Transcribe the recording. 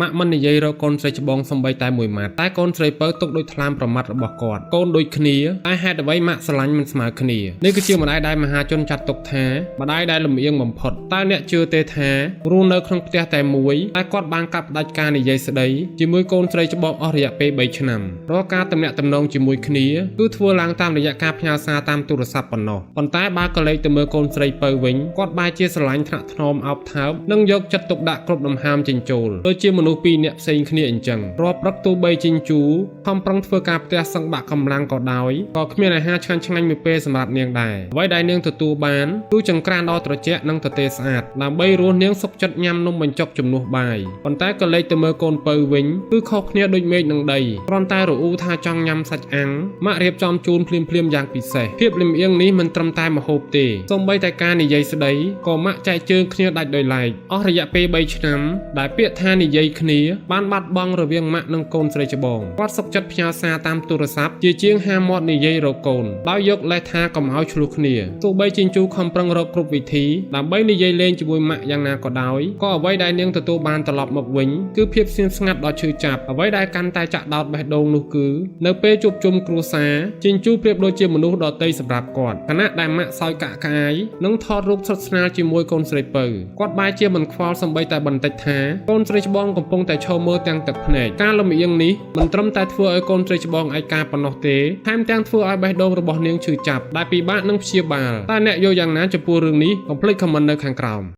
ម៉ាក់មិននិយាយរកកូនស្រីច្បងសំបីតែមួយម៉ាត់តែកូនស្រីពៅទុកដូចថ្លាមប្រមាត់របស់គាត់កូនដូចគ្នាតែហេតុអ្វីម៉ាក់ស្រឡាញ់មិនស្មើគ្នានេះគឺជាម្ដាយដែលមហាជនចាត់ទុកថាម្ដាយដែលលំអៀងបំផុតតើអ្នកជឿទេថារស់នៅក្នុងផ្ទះតែមួយតែគាត់បានកាប់ផ្ដាច់ការនិយាយស្ដីជាមួយកូនស្រីច្បងអស់រយៈពេល3ឆ្នាំរាល់ការទំនាក់ទំនងជាមួយគ្នាគឺធ្វើឡើងតាមរយៈការផ្ញើសារតាមទូរស័ព្ទប៉ុណ្ណោះប៉ុន្តែបើក៏លេខទៅមើលកូនស្រីពៅវិញគាត់បែរជាស្រឡាញ់ថ្នាក់ថ្នមអោបថើបនិងយកចិត្តទុកដាក់គ្រប់ដង្ហើមចិញ្ចូលដូចជាមនុស្សពីរនាក់ផ្សេងគ្នាអញ្ចឹងរាល់ព្រឹកទោះបីជិញ្ជូខំប្រឹងធ្វើការផ្ទះសឹងបាក់កម្លាំងក៏ដោយក៏គ្មានអាហារឆ្ងាញ់ៗមួយពេលសម្រាប់នាងដែរអ្វីដែលនាងទទួលបានគឺចង្ក្រានដ៏ត្រជាក់និងទទេស្អាតដើម្បីរស់នាងសុខចិត្តញ៉ាំនំបញ្ចុកជំនួសបាយប៉ុន្តែក៏លេចទៅមើលកូនពៅវិញគឺខុសគ្នាដូចមេឃនិងដីគ្រាន់តែរអ៊ូថាចង់ញ៉ាំសាច់អាំងម៉ាក់រៀបចំជូនភ្លាមៗយ៉ាងពិសេសភាពលំអៀងនេះមិនត្រឹមតែម្ហូបទេសូម្បីតែការនិយាយស្ដីក៏ម៉ាក់ចែកជើងគ្នាដាច់ដោយឡែកអស់រយៈពេល3ឆ្នាំដែលពាក្យថានិយាយគ្នាបានបាត់បង់រវាងម៉ាក់និងកូនស្រីច្បងគាត់សុខចិត្តផ្ញើសារតាមទូរស័ព្ទជាជាងហាមាត់និយាយរកកូនដោយយកលេសថាកុំឲ្យឆ្លោះគ្នាទោះបីជិញ្ជូខំប្រឹងរកគ្រប់វិធីដើម្បីនិយាយលេងជាមួយម៉ាក់យ៉ាងណាក៏ដោយក៏អ្វីដែលនាងទទួលបានត្រឡប់មកវិញគឺភាពស្ងៀមស្ងាត់ដ៏ឈឺចាប់អ្វីដែលកាន់តែចាក់ដោតបេះដូងនោះគឺនៅពេលជួបជុំគ្រួសារជិញ្ជូប្រៀបដូចជាមនុស្សដទៃសម្រាប់គាត់ខណៈដែលម៉ាក់សោយកាក់កាយនិងថតរូបស្និទ្ធស្នាលជាមួយកូនស្រីពៅគាត់បែរជាមិនខ្វល់សម្បីតែបន្តិចថាកូនស្រីច្បងកំពុងតែឈរមើលទាំងទឹកភ្នែកការលំអៀងនេះមិនត្រឹមតែធ្វើឲ្យកូនស្រីច្បងឯកាប៉ុណ្ណោះទេថែមទាំងធ្វើឲ្យបេះដូងរបស់នាងឈឺចាប់ដែលពិបាកនឹងព្យាបាលតើអ្នកយល់យ៉ាងណាចំពោះរឿងនេះកុំភ្លេចខមមិននៅខាងក្រោម